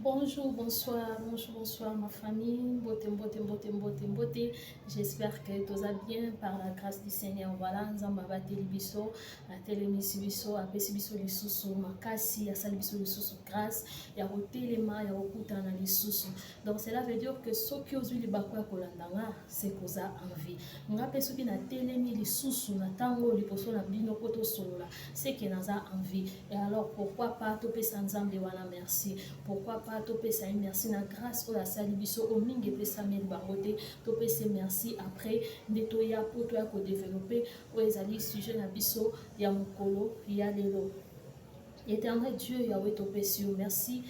Bonjour, bonsoir ma famille. Mbote. J'espère que tout va bien par la grâce du Seigneur. Voilà, nous avons télévision, la télévision, après biso les sous makasi, ya sali biso les sous grâce, ya hotelema, ya okutana les sous. Donc cela veut dire que ce qui ozui li bakwa kolandanga, c'est posa envie. Ngape soki na telemi les sous na tango li poso na bino koto solola, c'est que naza envie. Et alors pourquoi pas topé sanzambe wana merci. Pourquoi pas topé ça merci na grâce au la sali biso au mingi pesa mel barote topé c'est merci après netoya pour toi ko développer au ezali sujet na biso ya mukolo ya lelo. Éternel Dieu Yahweh topé sur merci.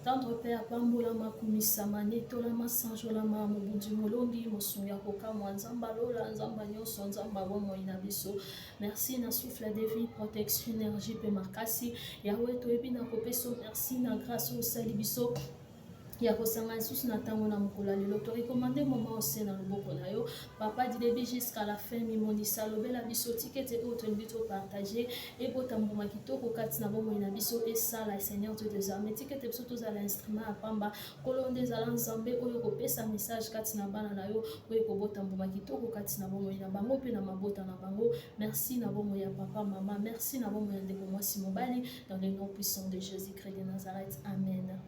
Tendre Père, Pambola Makumisama, Netolama Sanjolama, Mobundi Molombi, Mosuya Koka, Mwanzamba Lola, Nzamba Nyoso, Nzamba Bomo Inabiso. Merci na souffle de vie, protection, énergie, Pemakasi. Yahweh Toebi na Kopeso, merci na grâce au Salibiso. Ya kosanga sous na tango na mukula lelo to recommander moment aussi na loboko na yo papa du début jusqu'à la fin mi monisa lobela biso ticket et autre bito partager et botamboma kitoko kati na bomo na biso et ça la Seigneur Dieu des armées ticket et biso tous à l'instrument apamba kolonde za nzambe oyo ko pesa message kati na bana na yo oyo ko botamboma kitoko kati na bomo na bango pe na mabota na bango merci na bomo ya papa maman merci na bomo ya ndeko mwasi mobali dans le nom puissant de Jésus-Christ de Nazareth amen.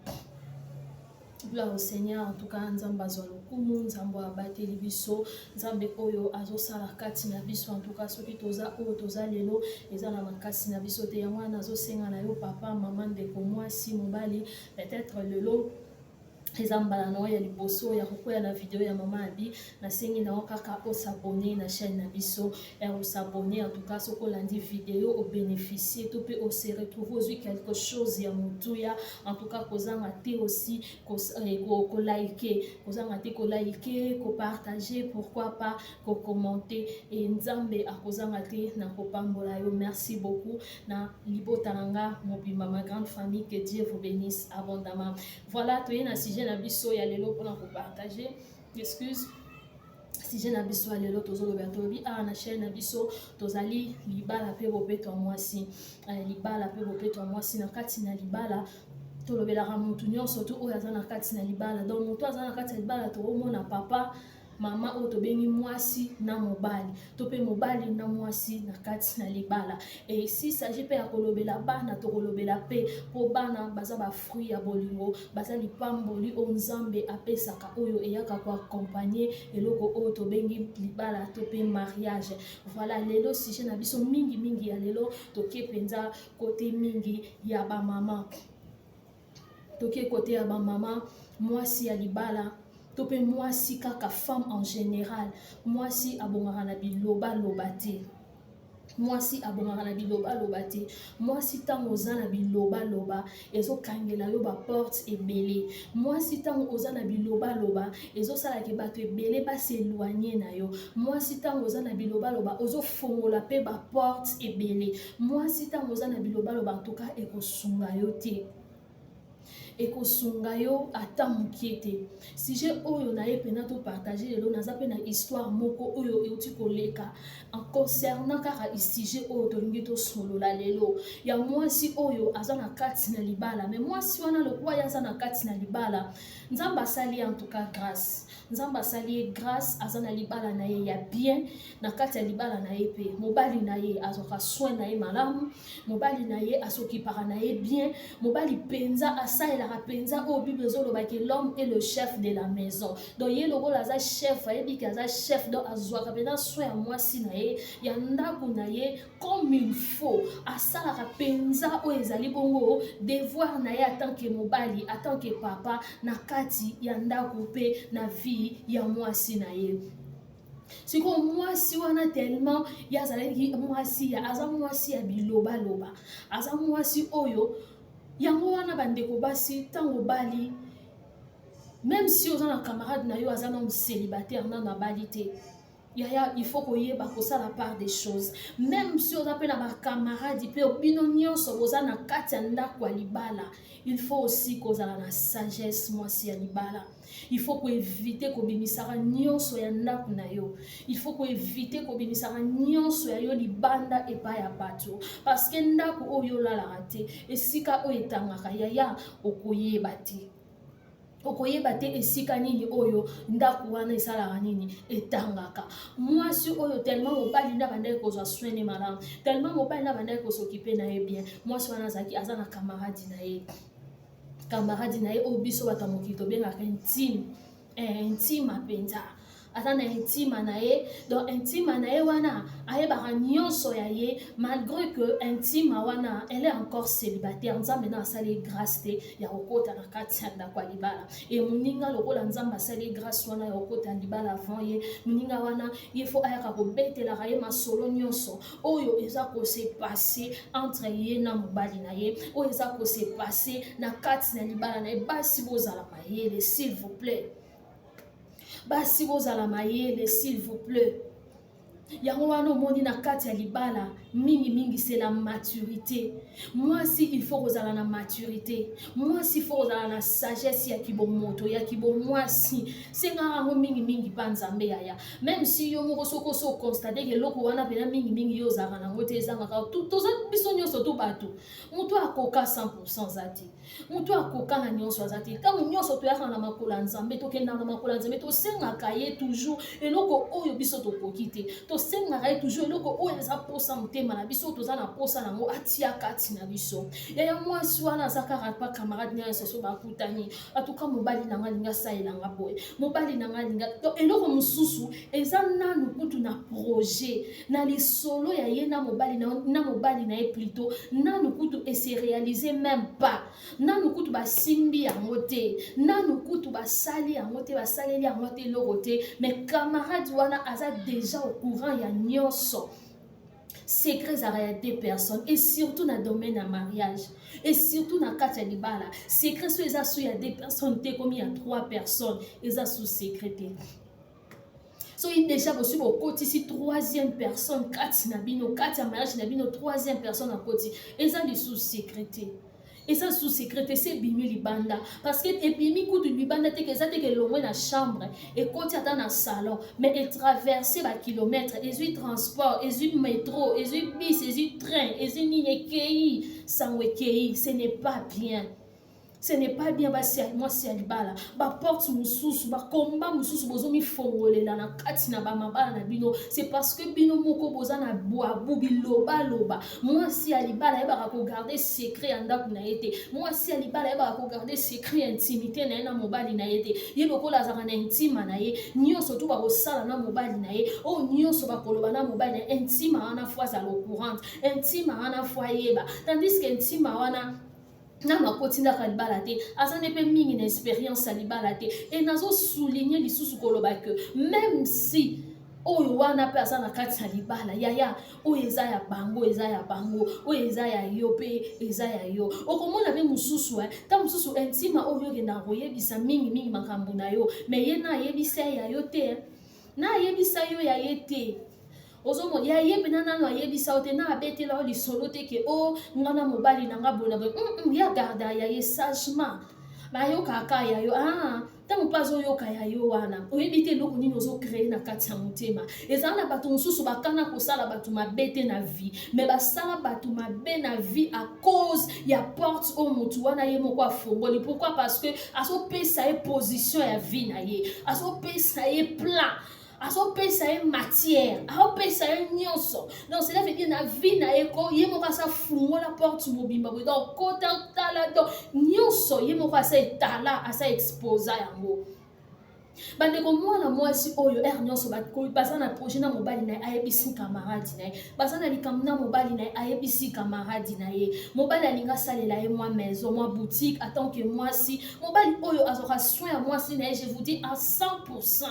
Gloire au Seigneur, en tout cas, Nzamba Zolokumu, Nzamba Bateli Biso, Nzambe Oyo, Azosala Kati na Biso, en tout cas, ceux qui toza Oyo, toza Lelo, Ezana Makasi na Biso, Teyawa, Nazo Senga na yo, papa, maman, Ndeko Mwasi, Mobali, peut-être Lelo. Ezambala no ya liboso ya kokoya na vidéo ya mama abi na sengi na okaka o s'abonner na chaîne na biso et on s'abonner en tout cas ce qu'on landi vidéo au bénéficier tout peut on se retrouver aussi quelque chose ya mutuya en tout cas kozanga te aussi ko liker kozanga te ko liker ko partager pourquoi pas ko commenter et nzambe akozanga te na kopambola yo merci beaucoup na libota nanga mobimba ma grande famille que Dieu vous bénisse abondamment. Voilà tu es na sujet na biso ya lelo pona ko partager excuse si je na biso ya lelo tozo lobato bi na chaîne na biso tozali libala pe bopeto mwasi libala pe bopeto mwasi na kati na libala tolobelaka mutu nyonso to oyo aza na kati na libala donc mutu aza na kati na libala tokomona papa mama oyo tobengi mwasi na mobali to pe mobali na mwasi na kati na libala et ici s'agit pe ya kolobela bana to kolobela pe po bana baza ba fruit ya bolingo baza lipamboli o nzambe apesaka oyo eyaka ko accompagner eloko oyo tobengi libala to pe mariage. Voilà lelo sujet na biso mingi ya lelo toke penza côté mingi ya ba mama toke côté ya ba mama mwasi ya libala topé moi si kaka femme en général moi si abongaka na biloba lobate moi si abongaka na biloba lobate moi si tango oza na biloba loba ezokangela yo ba porte ebele moi si tango oza na biloba loba ezosalaka bato ebele baseloigner na yo moi si tango oza na biloba loba ozofongola pe ba porte ebele moi si tango oza na biloba loba en tout cas ekosunga yo te ekosunga yo ata mukiete sujet oyo na ye pena to partager lelo naza pe na histoire moko oyo euti koleka en concernant kaka sujet oyo tolingi to solola lelo ya mwasi oyo aza na kati na libala mais mwasi wana lokwa ya aza na kati na libala nzamba asali en tout cas grâce nzamba asali grâce aza na libala na ye ya bien na kati ya libala na ye pe mobali na ye azoka soin na ye malamu mobali na ye asokipaka na ye bien mobali penza asaela penza au Bible zoloba que l'homme est le chef de la maison donc ye lokola aza chef ayebi ke aza chef donc azwaka penza soin ya mwasi na ye ya ndako na ye comme il faut asalaka penza oyo ezali bongo devoir na ye en tant que mobali en tant que papa na kati ya ndako pe na vie ya mwasi na ye. Si ko mwasi wana tellement ya azalaki mwasi ya aza mwasi ya biloba loba aza mwasi oyo yango wana bandeko basi tango bali même si oza na camarade na yo aza na célibataire na bali te yaya il faut koyeba kosa la part des choses même si oza pe na ba camarade pe obino nyonso oza na kati ya ndako ya libala il faut aussi kozala na sagesse mwasi ya libala il faut éviter kobimisaka nyonso ya ndako na yo il faut éviter kobimisaka nyonso ya yo libanda epai ya bato parce que ndako oyo olalaka te esika oyo etangaka yaya okoyeba te okoyeba te esika nini oyo ndako wana esalaka nini etangaka. Mwasi oyo tellement mobali na bandaki kozwa soin malamu, tellement mobali na bandaki kosokipe na ye bien, mwasi wana azalaki aza na camarade na ye oyo biso bato ya mokili tobengaka intime, intime apenza. Aza na intime na ye, donc intime na ye wana ayebaka nyonso ya ye, malgré que intime wana elle est encore célibataire. Nzambe na asali grâce te ya kokota na kati ya ndako ya libala, e moninga lokola nzambe asali grâce wana ya kokota libala avant ye, moninga wana ye faut ayaka kobetelaka ye masolo nyonso oyo eza kose passer entre ye na mobali na ye, oyo eza kose passer na kati na libala na ye. Basi bozala mayele s'il vous plaît, basi bozala mayele s'il vous plaît. Yango wana omoni na kati ya libala mingi c'est la maturité. Moi si il faut kozala na maturité, moi si il faut kozala na sagesse ya kibomoto ya kibomwasi, senga rango mingi pa nzambe yaya. Même si yo moko soko so constater que loko wana pena mingi yo zaka na ngote ezanga ka toza biso nyonso to bato mutu akoka 100% zati, mutu akoka na nyonso azati. Tango nyonso to yaka na makola nzambe to kenda na makola nzambe to senga kaye toujours eloko oyo biso to kokite to senga kaye toujours eloko oyo eza posa mutema na biso toza na posa nango atia kati na biso. Yaya mwasi wana azaka pa camarade nya soso bakutani atuka mobali nanga linga sailanga boy, mobali nanga linga eloko mususu eza nanu kutu na projet na lisolo ya ye na mobali na ye plutôt nanu kutu et se réaliser même pas, nanu kutu basimbi yango te, nanu kutu basali yango te, basaleli yango te eloko te, mais camarade wana aza déjà au courant ya nyonso secrets à des personnes, et surtout dans le domaine de mariage, et surtout dans le cas de libala, secrets sur les assos, il y a des personnes, comme il y a 3 personnes, les assos secrétés. So il déjà reçu au côté ici 3e personne, 4 nabino, 4 mariage nabino, 3e personne à côté, et ça des sous secrétés. Et ça sous secret c'est bimi libanda parce que et bimi coup de libanda te que ça te que l'omwe na chambre et côté dans na salon mais et traverser ba kilomètres et eu transport et eu métro et eu bus et eu train et eu ni kei sans kei, ce n'est pas bien. Ce n'est pas bien, moi c'est libala. Ba porte mususu, ba combat mususu bozo mi fongolela na kati na ba mabala na bino. C'est parce que bino moko boza na boa bubi loba. Moi si libala eba ko garder secret anda na été. Moi si libala eba ko garder secret intimité na mobali na été. Ye lokola za na intime na ye, nyonso to ba ko sala na mobali na ye. O nyonso ba koloba na mobali na intime ana fois à l'eau courante, intime ana fois yeba. Tandis que intime wana na makotinda kalibala te azane pe mingi na expérience alibala te et nazo souligner lisusu koloba que même si oyo wana pe azana kati ya libala yaya oyo eza ya bango oyo eza ya yo pe eza ya yo okomona pe mususu ta mususu intime oyo kenda koyebisa mingi makambo na yo mais ye na yebisa ya yo te na yebisa yo ya ye te. Ozomo ya yebe nana no yebisa ote na abetela li solo te ke o ngana mobali nanga bona ya garda ya ye sagement ba yo kaka ya yo tango pazo yo kaya yo wana oyebite loko nini ozo créer na kati ya motema ezana bato mususu bakana kosala bato mabete na vie mais basala bato mabe na vie à cause ya porte o mutu wana ye moko afongoli. Pourquoi? Parce que aso pesa ye position ya vie na ye, aso pesa ye plan, aso pesa ye matière, aso pesa ye nyonso. Donc cela veut dire na vie na eko ye moko asa fungola porte mobimba donc kota tala donc nyonso ye moko asa etala asa exposa yango. Bandeko mwana mwasi oyo nyonso baza na projet na mobali na ayebisi camarade na ye, baza na likambo na mobali na ayebisi camarade na ye, mobali alinga salela ye mwa maison mwa boutique en tant que mwasi, mobali oyo azora soin ya mwasi na ye, je vous dis à 100%.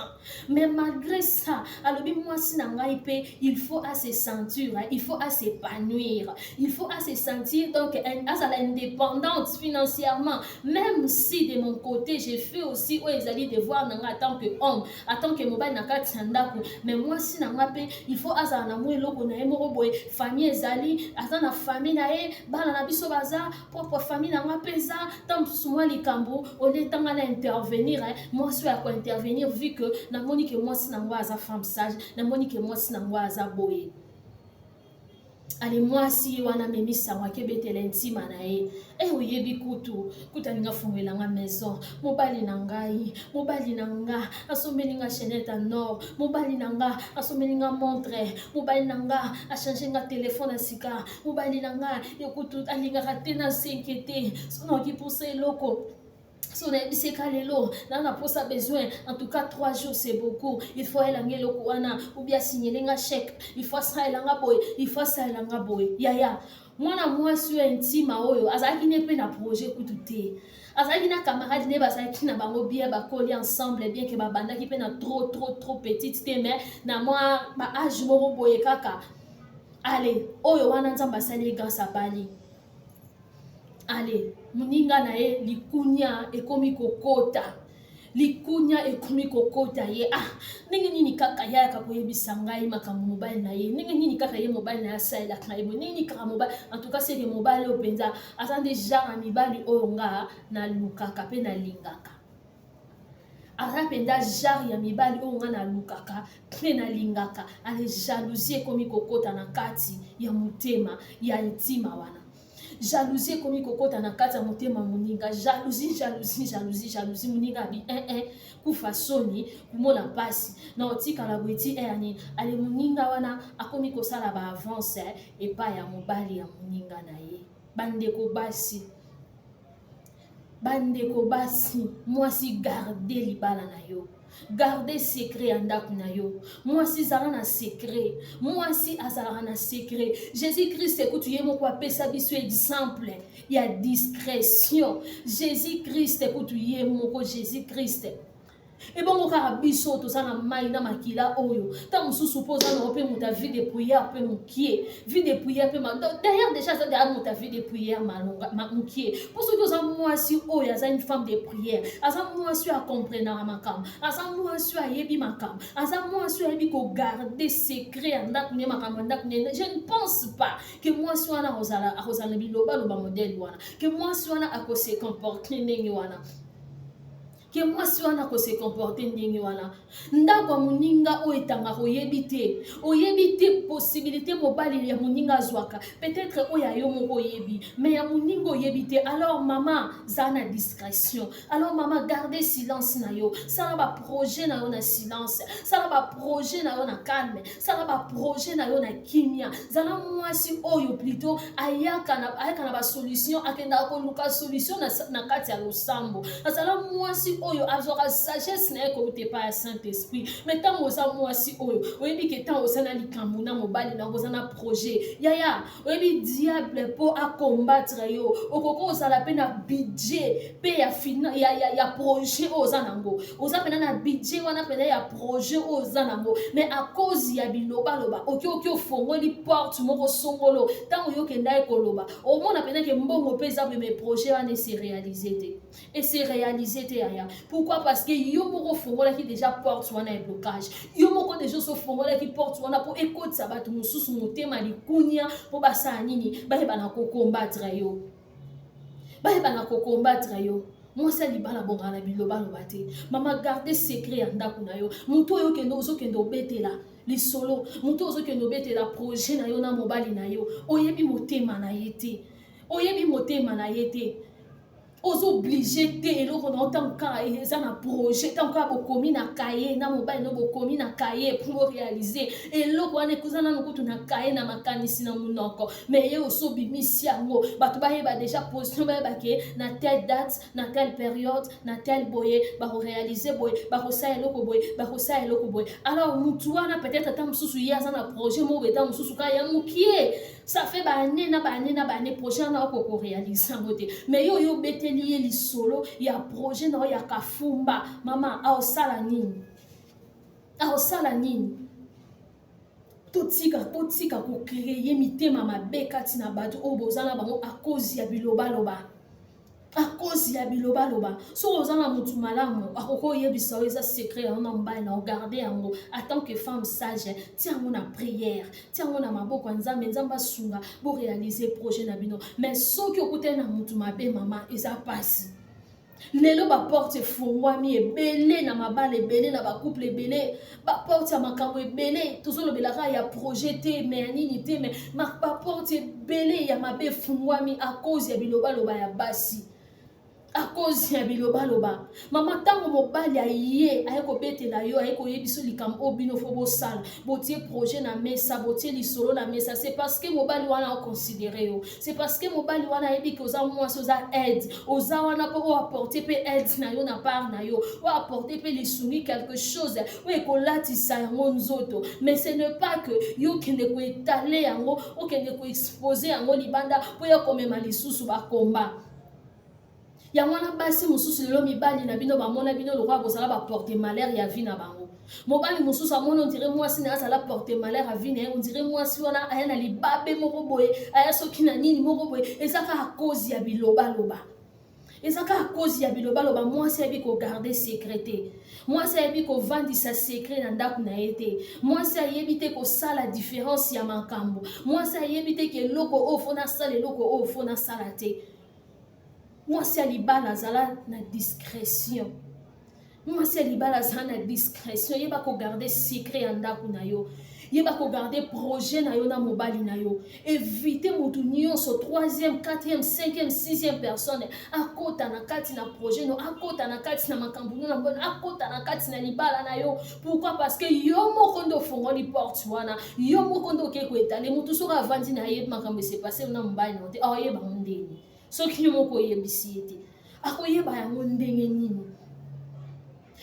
Mais malgré ça alobi mwasi na ngai pe il faut à se sentir, il faut à s'épanouir, il faut à se sentir donc azala indépendante financièrement. Même si de mon côté j'ai fait aussi ezali devoir nanga en tant que homme, en tant que mobile na kati ndako, mais moi si na ngape il faut azala na mwe loko na yemo boye famille ezali azana famille na ye bana na biso baza propre famille na ngape za tant souvent likambo ole tanga na intervenir moi si ya ko intervenir vu que na moni que moi si na ngwa za femme sage, na moni que moi si na ngwa za boye. ale mwasi wana memisa wake betela ntima na ye oyebi kuta ninga fungela nga maison mobali na ngai mobali na nga asomeli nga chaînette en or mobali na nga asomeli nga montre mobali na nga achange nga téléphone ya sika mobali na nga kutu alingaka te na s'inquiéter sonoki pousa eloko. Si on a dit que lelo, là on a pour ça besoin. En tout cas 3 jours c'est beaucoup. Il faut aller en lokoana ou bien signer un chèque. Il faut ça aller en boy. Il faut ça aller en boy. Ya. Moi sur intime oyo. Azaki ne peut na projet kututé. Azaki na camarade ne bazaki na bango bien ba coller ensemble bien que ba banda qui peut na trop petite mais na moi ba âge moko boye kaka. Allez, oyo wana nzamba sali gasa bali. Allez, muninga na ye likunya ekomi kokota. Likunya ekomi kokota ye. Ningi nini kaka ya kakoyebisa ngai makambo mobile na ye. Ningi nini kaka ye mobile na ya saela na ye. Nini kaka mobile. En tout cas c'est que mobile openza azande genre mibali oyo nga na lukaka pe na lingaka. Ara penda genre ya mibali oyo nga na lukaka pe na lingaka. Ale jalousie ekomi kokota na kati ya mutema ya intima wana. Jalousie komi kokota na kati ya motema moninga jalousie moninga bi kufa soni kumona pasi na otika la bweti ani ale moninga wana akomi kosala ba avance epa ya mobali ya moninga na ye bandeko basi mwasi garder libala na yo. Gardez secret en ndako na yo. Mwasi zala na secret. Mwasi azala na secret. Jésus-Christ écoute yemo kwa pesa biso exemple ya discrétion. Jésus-Christ écoute yemo ko Jésus-Christ. Et bon mon carabiso to sana mai na makila oyo. Ta mususu poza na ope muta vie de prière pe mukie. Vie de prière pe ma. D'ailleurs déjà ça derrière muta vie de prière malonga mukie. Pour ceux qui ont moi si oyo asa une femme de prière. Asa moi si a comprendre makam. Asa moi si a yebi makam. Asa moi si a yebi ko garder secret ndak ne makam ndak ne. Je ne pense pas que moi si wana rozala biloba loba modèle wana. Que moi si wana ako se comporter ndenge wana. Que moi si wana ko se comporter ndenge wana ndako muninga o etanga oyebite possibilité mobali ya muninga zwaka peut-être o ya yo moko yebi mais ya muninga oyebite alors maman zana discrétion alors maman gardez silence na yo ça ba projet na yo na silence ça ba projet na yo na calme ça ba projet na yo na kimia zana mwasi oyo plutôt ayaka na ba solution akenda ko luka solution na kati ya losambo azala mwasi oyo azora sagesse na ko te pa Saint-Esprit mais tant oza mwasi oyo oyebi ke tant oza na likambo na mobali na oza na projet yaya oyebi diable po a combattre yo okoko ozala pe na budget pe ya projet oza nango oza pe na budget wana pe ya projet oza nango mais à cause ya biloba loba oki ofongoli porte moko songolo tant oyo kenda ekoloba au moins na pe na ke mbongo pe za mes projets wana se réaliser te yaya. Pourquoi? Parce que yo moko fongola qui déjà porte wana un blocage. Yo moko déjà so fongola qui porte wana pour écouter ça ba tout mususu motema likunya pour basa nini ba na ko combattre yo. Moi ça libala bonga na biloba lobate. Mama garder secret ya ndako na yo. Muto yo kendo zo kendo betela. Les solo, muto zo kendo betela projet na yo na mobali na yo. Oyebi motema na yete. Aux obligés te eloko na tant ka eza na projet tant ka bokomi na kaye na mobile no bokomi na kaye pour réaliser eloko wana kozana no kutu na kaye na makanisi na munoko mais ye oso bimisi yango bato ba yeba déjà position ba ke na telle date na telle période na telle boye ba réaliser boye ba kosa eloko boye alors mutu wana peut-être tant mususu ya za na projet mo beta mususu ka ya mukie ça fait ba année projet na ko réaliser ngote mais yo bete lié li solo ya projet na ya kafumba mama a osala nini totika ko créer mitema mabeka tina bato obozana bango à cause ya biloba loba so ozana mutu malamu akoko yebisa eza secret on mba na garder yango en tant que femme sage tiens on a prière tiens on a maboko nzambe sunga pour réaliser projet na bino mais soki okutena mutu mabe mama eza pasi lelo ba porte efungwami ebele na mabala ebele na bakouple ebele ba porte ya makambo ebele tozolobelaka ya projet te me ya nini te me ba porte ebele ya mabe efungwami a cause ya bilobaloba ya basi, à cause ya bilobaloba. Mama tango mobali aye aye kobetela yo aye koyebiso likambo obino fo bosala botie projet na mesa botie lisolo na mesa, c'est parce que mobali wana o considérer yo, c'est parce que mobali wana yebi que oza mwasi oza aide oza wana po apporter pe aide na yo na part na yo o apporter pe lisungi quelque chose o ekolatisa yango nzoto, mais ce n'est pas que yo kende ko étaler yango o kende ko exposer yango libanda po ya komema lisusu bakomba. Ya mwana basi mususu lelo mibali na bino bamona bino lokwa kozala ba porter malheur ya vie na bango. Mobali mususu amona on dirait mwasi na azala porter malheur ya vie na on dirait mwasi wana aya na libabe moko boye aya soki na nini moko boye ezaka a cause ya biloba loba. Ezaka a cause ya biloba loba mwasi yebi ko garder secret. Mwasi yebi ko vandisa secret na ndako na yete. Mwasi yebi te ko sala différence ya makambo. Mwasi yebi te ke loko o fona sala loko o fona sala te. Mwasi ya libala azala na discrétion. Mwasi ya libala azala na discrétion. Yeba ko garder secret ya ndako na yo. Yeba ko garder projet na yo na mobali na yo. Éviter mutu nyonso 3e, 4e, 5e, 6e personne. Akota na kati na projet no. Akota na kati na makambo no na mbona. Akota na kati na libala na yo. Pourquoi? Parce que yo moko ndo fongoli porte wana. Yo moko ndo ke ko etale. Mutu soka avandi na ye makambo se passer na mobali na te. Ah yeba ndeni. Soki yo moko yebisi ete akoyeba yango ndenge nini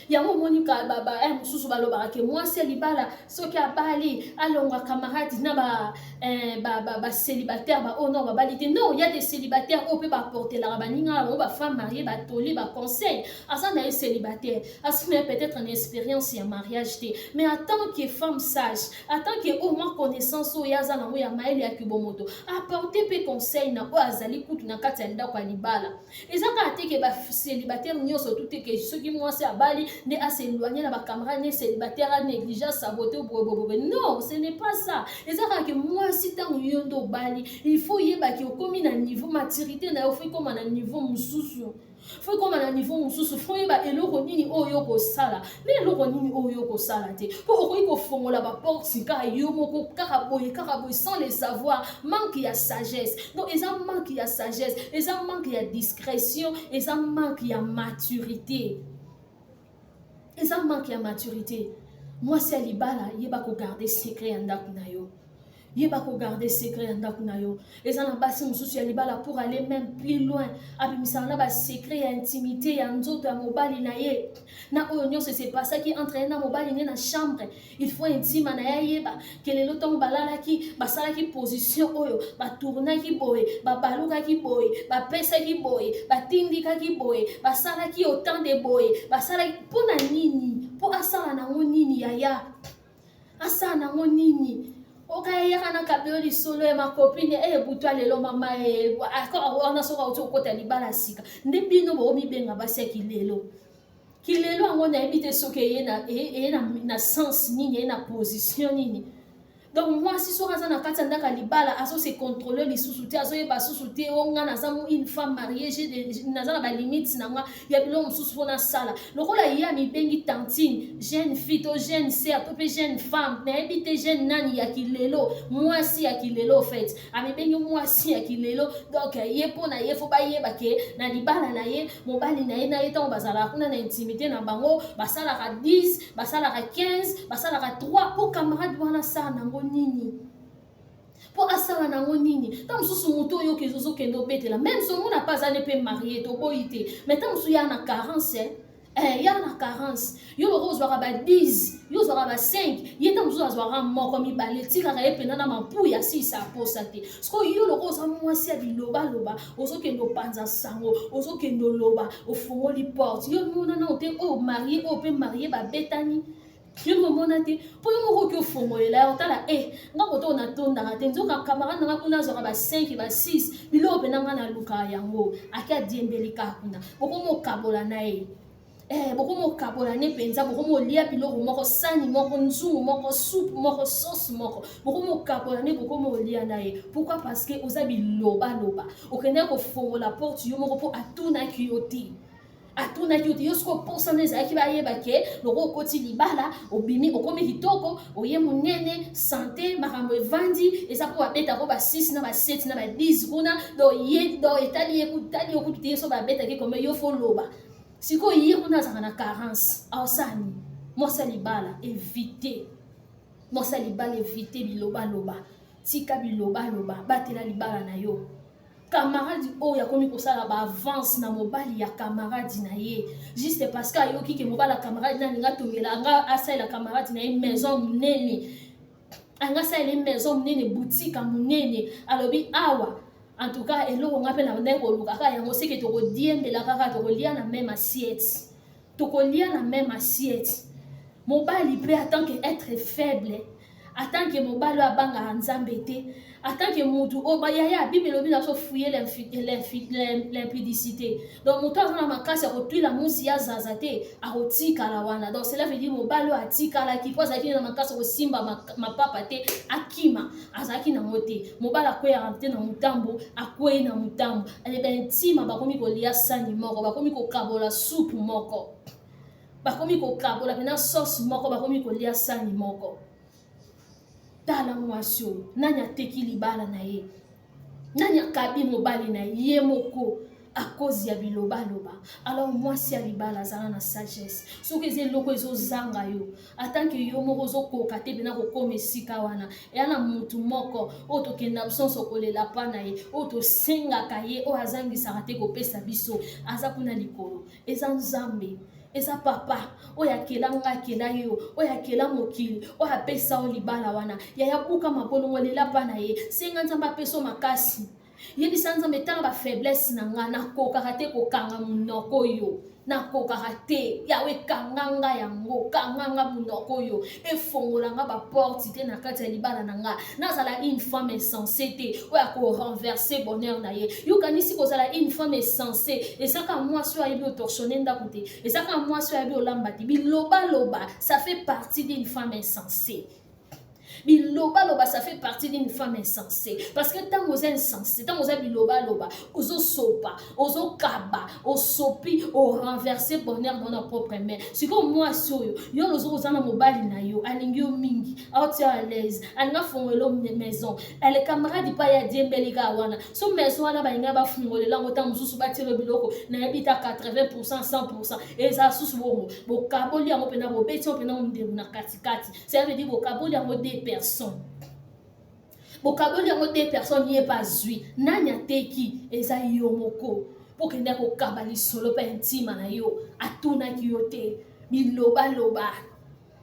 yango monika baba mususu balobaka ke mwasi ya libala soki abali alongwa camarade na ba célibataire ba non babali te. Non, il y a des célibataires au peut ba porter la baninga ba femme mariée ba toli ba conseil asa na célibataire asa peut-être une expérience ya mariage te, mais en tant que femme sage, en tant que au moins connaissance o yaza na ya maeli ya kibomoto apporter pe conseil na o azali kutu na kati ya ndako ya libala ezaka te ke ba célibataire nyoso tout ke soki mwasi abali ne à s'éloigner na ba camarade ne célibataire à négligence saboter ou bobobobo. Non, ce n'est pas ça. Et ça que moi si tant yondo bali, il faut yeba ki okomi na niveau maturité na yo faut comme na niveau mususu. Faut comme na niveau mususu faut yeba eloko nini oyo ko sala. Mais eloko nini oyo ko sala te. Po okoyi ko fongola ba porte sika yo moko kaka boy sans les savoir, manque ya sagesse. Donc ils ont manque ya sagesse, ils ont manque ya discrétion, ils ont manque ya maturité. Et ça manque de maturité. Moi, c'est libala, yeba ko garder secret en ndako na yo. Yeba ko garder secret en ndako na yo. Et ça na basi mususu ya libala pour aller même plus loin. Abimisa na ba secret ya intimité ya nzoto ya mobali na ye. Na oyo nyonso c'est pas ça qui entraîne na mobali na chambre. Il faut intime na ya yeba. Kelelo tong balala ki basala ki position oyo, ba tourna ki boy, ba baluka ki boy, ba pesa ki boy, ba tindika ki boy, basala ki autant de boy, basala pona nini? Po asala na nini yaya? Asala na nini? Okay, kana kabelo lisolo ya makopine butwa lelo mama akona soka utokota libala sika ndebino bo mibenga basi kilelo ango na ebite soke ye na sens nini ye na position nini. Donc moi si soka na kati ndaka libala aso se contrôler les sous-soutés aso ye ba sous-soutés onga na zamu une femme mariée j'ai na ba limite na nga ya bilo mususu fona sala lokola ya mi bengi tantine jeune fille to jeune sœur to pe jeune femme na ebite jeune nani ya kilelo moi si ya kilelo fait a mi bengi moi si ya kilelo. Donc ye pona ye fo ba ye ba ke na libala na ye mobali na ye na ye ton bazala kuna na intimité na bango basala ka 10 basala ka 15 basala ka 3 pour camarade wana sa na nini pour asala nango nini tant mususu muto yo kezozo kendo betela même son n'a pas allé pe marié to boité mais tant mususu ya na carence ya na carence yo lo ozwaka ba 10 yo ozwaka ba 5 ye tant mususu azwaka moko mibale tika ka epena na mapu ya si sa posa te sko yo lo oza mwasi ya biloba loba ozo kendo panza sango ozo kendo loba ofungoli porte yo mona na ote o marié o pe marié ba betani. Je me monate pour yo moko ki fongolela otala nga koto na tonda te nzoka camarade na kuna zo ba 5 ba 6 bilo penanga na luka yango akia diembelika kuna bokomo kabola na bokomo kabola ne penza bokomo lia biloko moko sani moko nzungu moko soupe moko sauce moko bokomo kabola ne bokomo lia na ye. Pourquoi? Parce que oza biloba loba okende ko fongola porte yo moko po atuna ki yoti atuna ki ote yosko posana ezalaki bayeba ke loko okoti libala obimi okomi kitoko oye monene santé makambo evandi eza mpo babetako ba 6 na ba 7 na ba 10 kuna do ye do etali ekutu te so babetaki kome yo fo loba sikoyo ye kuna azalaka na carence aosani mwasi ya libala évite mwasi ya libala évite bilobaloba tika bilobaloba batela libala na yo camarade oyo akomi kosala baavance na mobali ya camarade na ye juste parce que ayoki ke mobali ya camarade na alinga tongela anga asalela camarade na ye maison monene anga asalela ye maison monene boutique monene alobi awa en tout cas eloko nga mpe na ndenge koluka kaka yango seke tokodiembela kaka tokolia na même assiette tokolia na même assiette mobali mpe en tant que être faible en tant que mobali oyo abangaka nzambe te en tant que mutu oyo yaya bible elobi na biso fuye l'impudicité donc moto aza na makasi akotwila mwasi ya zaza te akotikala wana donc cela veut dire mobali oyo atikalaki mpo azalaki na makasi akosimba mapapa te akima azalaki nango te mobali akweyaka te na motambo akwei na motambo aleba ntima bakomi kolia sani moko bakomi kokabola supu moko bakomi kokabola mpena sauce moko bakomi kolia sani moko tala mwasi oyo nani ateki libala na ye nani akabi mobali na ye moko à cause ya bilobaloba alors mwasi ya libala azala na sagesse soki eza eloko ezozanga yo atanke yo moko ozokoka te mpena kokoma esika wana eya na mutu moko oyo tokenda biso kolela pa na ye oyo tosengaka ye oyo azangisaka te kopesa biso aza kuna likolo eza nzambe eza papa oyo akelanga akela yo oyo akela mokili oyo apesa o libala wana yaya buka mabolongo lela pa na ye senga nzambe apesa makasi yebisa nzambe tala bafaiblesse na nga nakokaka te kokanga monoko oyo nakokaka te yawe kanganga yango kanganga monoko oyo efongolanga baporte te na kati ya libala na nga nazala une femme insensée te oyo akorenverse bonheur na ye yokanisi kozala une femme insensée ezaka mwasi oyo ayebi otorsione ndako te ezaka mwasi oyo ayebi olamba te bilobaloba ça fait partie d'une femme insensée bilobaloba ça fait partie d'une femme insensée parce que tant vous êtes insensé tant vous êtes bilobaloba ozo sopa ozo kaba osopi o renverser bonheur dans nos propres mains si comme moi soyo yo lozo ozana mobali na yo alingi yo mingi out à l'aise alinga fongolo maison elle camarade pa ya diembelika wana so maison wana bainga ba fongolela ngota mususu batelo biloko na yebita 80% 100% et ça susu bo kaboli yango pena bo beti pena ndelu na katikati ça veut dire bo kaboli yango des personnes bokaboli yango des personnes n'y est pas zui nanya teki eza yo moko pokenda ko kabali solo pa intima na yo atuna ki yo te biloba loba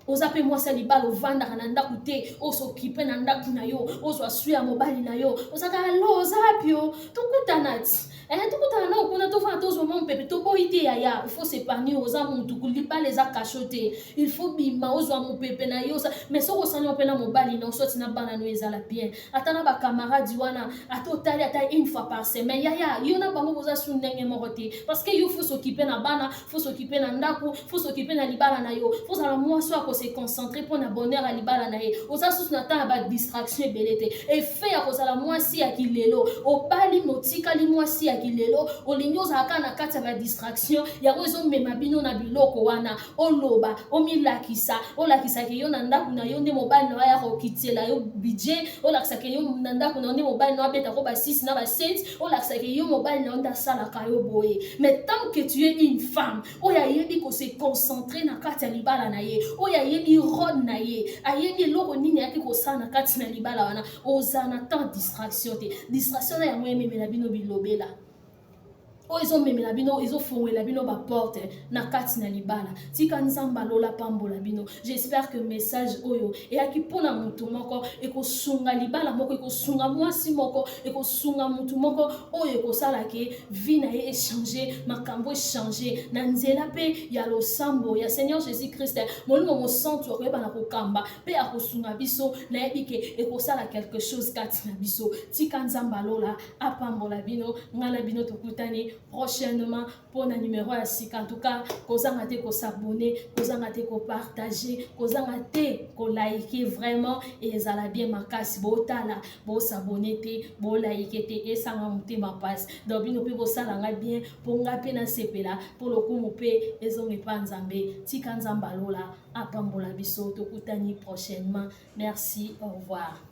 ozape mwasi libala ovandaka na ndako te osokipe na ndako na yo ozwa sui ya mobali na yo ozaka alo ozapio tokutana ti tokutana na okuna tofana tozwa mwa mpepe toboyi te yaya il faut s'épargner oza mutu libala eza kasho te il faut bima ozwa mopepe na yo mais soko osali mpe na mobali na osoti na bana no ezala bien ata na bakamaradi wana ata otali ata une fois par semaine yaya yo na bango koza su ndenge moko te parce que yo faut s'occuper na bana faut s'occuper na ndako faut s'occuper na libala na yo faut zala mwasi ako se concentrer pour na bonheur à libala na ye oza susu na tana ba distraction ebele te efe ya kozala mwasi ya kilelo obali motikali mwasi ya kilelo olingi ozalaka na kati ya ba distraction yango ezomema bino na biloko wana oloba omilakisa olakisaki yo na ndako na yo nde mobali na ya kokitela yo budget olakisaki yo na ndako na yo nde mobali na abeta ko ba 6 na ba 7 olakisaki yo mobali na yo nda salaka yo boye mais tant que tu es une femme oya yebi ko se concentrer na kati ya libala na ye oya yebi rôle na ye ayebi eloko nini yaki kosala na kati na libala wana oza na tant distraction te distraction na yango ememela bino bilobela oyo ezomemela bino ezofungwela bino baporte na kati na libala tika nzambe alola pambola bino j'espère que message oyo eyaki mpona mutu moko ekosunga libala moko ekosunga mwasi moko ekosunga mutu moko oyo ekosalaki vie na ye échanger makambo échanger na nzela mpe ya losambo ya Seigneur Jésus Christ molimo mosantu akoyeba na kokamba mpe akosunga biso nayebi ke ekosala quelque chose kati na biso tika nzambe alola apambola bino ngana bino tokutani prochainement pour un numéro à sika. En tout cas, kozanga te ko s'abonner, kozanga te ko partager, kozanga te ko liker vraiment et ezala bien makasi botala, bo s'abonner te, bo liker te et ça nga mutema passe. Donc bino pe bosala nga bien pour nga pe na sepela pour le coup pe ezonge pa nzambe tika nzamba lola apambola biso tokutani prochainement. Merci, au revoir.